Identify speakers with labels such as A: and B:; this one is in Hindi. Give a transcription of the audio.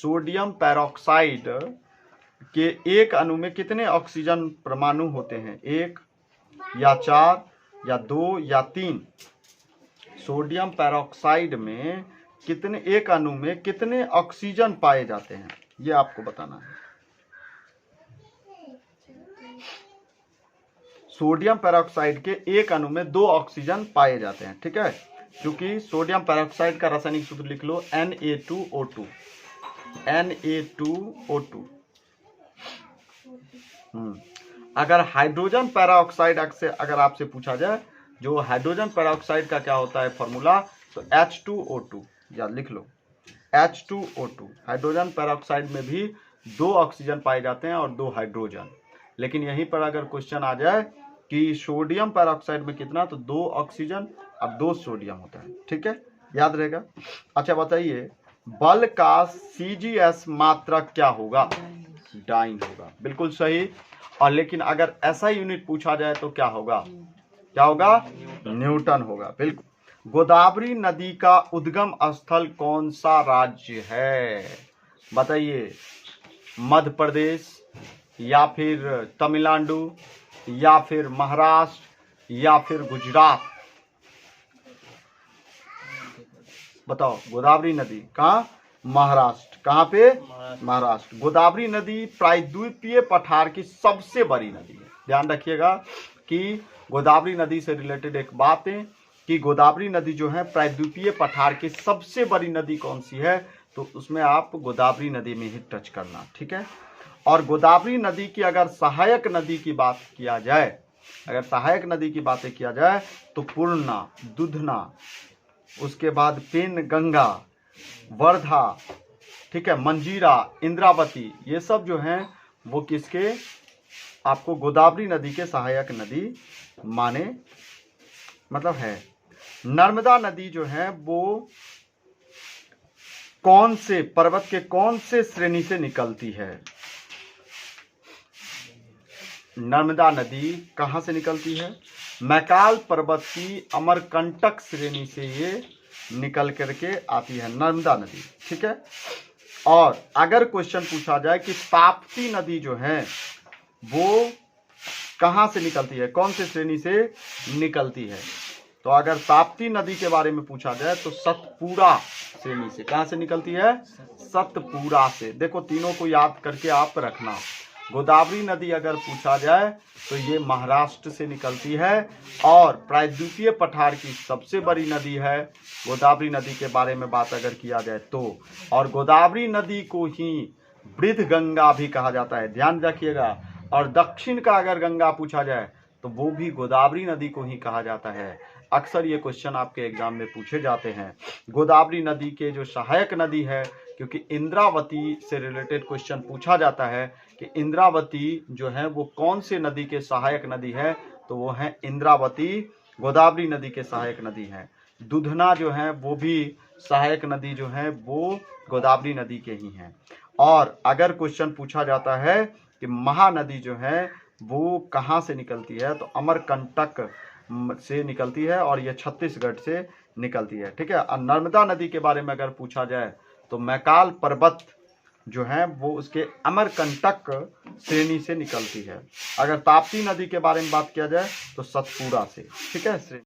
A: सोडियम पेरोक्साइड के एक अणु में कितने ऑक्सीजन परमाणु होते हैं? 1 या 4 या 2 या 3? सोडियम पेरोक्साइड में कितने, एक अणु में कितने ऑक्सीजन पाए जाते हैं, ये आपको बताना है। सोडियम पेरोक्साइड के एक अणु में 2 ऑक्सीजन पाए जाते हैं, ठीक है। क्योंकि सोडियम पेरोक्साइड का रासायनिक सूत्र लिख लो, Na2O2। Na2O2। अगर हाइड्रोजन पेरोक्साइड से अगर आपसे पूछा जाए, जो हाइड्रोजन पेरोक्साइड का क्या होता है फॉर्मूला, तो H2O2, या लिख लो H2O2। हाइड्रोजन पेरोक्साइड में भी 2 ऑक्सीजन पाए जाते हैं और 2 हाइड्रोजन। लेकिन यहीं पर अगर क्वेश्चन आ जाए कि सोडियम पेरोक्साइड में कितना, तो 2 ऑक्सीजन और 2 सोडियम होता है, ठीक है, याद रहेगा। अच्छा बताइए, बल का CgS मात्रक क्या होगा? डाइन होगा, बिल्कुल सही। और लेकिन अगर ऐसा यूनिट पूछा जाए तो क्या होगा? क्या होगा? न्यूटन होगा, बिल्कुल। गोदावरी नदी का उद्गम स्थल कौन सा राज्य है? बताइए, मध्य प्रदेश या फिर तमिलनाडु या फिर महाराष्ट्र या फिर गुजरात? बताओ, गोदावरी नदी कहाँ? महाराष्ट्र। कहाँ पे? महाराष्ट्र। गोदावरी नदी प्रायद्वीपीय पठार की सबसे बड़ी नदी है। ध्यान रखिएगा कि गोदावरी नदी से रिलेटेड एक बात है कि गोदावरी नदी जो है प्रायद्वीपीय पठार की सबसे बड़ी नदी कौन सी है, तो उसमें आप गोदावरी नदी में ही टच करना, ठीक है। और गोदावरी नदी की अगर सहायक नदी की बात किया जाए, अगर सहायक नदी की बातें किया जाए तो पूर्णा, दुधना, उसके बाद पेनगंगा, वर्धा, ठीक है, मंजीरा, इंद्रावती, ये सब जो हैं वो किसके, आपको गोदावरी नदी के सहायक नदी माने मतलब है। नर्मदा नदी जो है वो कौन से पर्वत के कौन से श्रेणी से निकलती है? नर्मदा नदी कहां से निकलती है? मैकाल पर्वत की अमरकंटक श्रेणी से ये निकल करके आती है नर्मदा नदी, ठीक है। और अगर क्वेश्चन पूछा जाए कि ताप्ती नदी जो है वो कहां से निकलती है, कौन से श्रेणी से निकलती है, तो अगर ताप्ती नदी के बारे में पूछा जाए तो सतपुड़ा श्रेणी से। कहां से निकलती है? सतपुड़ा से। देखो, तीनों को याद करके आप रखना। गोदावरी नदी अगर पूछा जाए तो ये महाराष्ट्र से निकलती है और प्रायद्वीपीय पठार की सबसे बड़ी नदी है गोदावरी नदी के बारे में बात अगर किया जाए तो। और गोदावरी नदी को ही वृद्ध गंगा भी कहा जाता है, ध्यान रखिएगा। और दक्षिण का अगर गंगा पूछा जाए तो वो भी गोदावरी नदी को ही कहा जाता है। अक्सर ये क्वेश्चन आपके एग्जाम में पूछे जाते हैं। गोदावरी नदी के जो सहायक नदी है, क्योंकि इंद्रावती से रिलेटेड क्वेश्चन पूछा जाता है कि इंद्रावती जो है वो कौन से नदी के सहायक नदी है, तो वो है इंद्रावती गोदावरी नदी के सहायक नदी है। दुधना जो है वो भी सहायक नदी जो है वो गोदावरी नदी के ही हैं। और अगर क्वेश्चन पूछा जाता है कि महानदी जो है वो कहाँ से निकलती है, तो अमरकंटक से निकलती है और ये छत्तीसगढ़ से निकलती है, ठीक है। और नर्मदा नदी के बारे में अगर पूछा जाए तो मैकाल पर्वत जो है वो उसके अमरकंटक श्रेणी से निकलती है। अगर ताप्ती नदी के बारे में बात किया जाए तो सतपुड़ा से, ठीक है।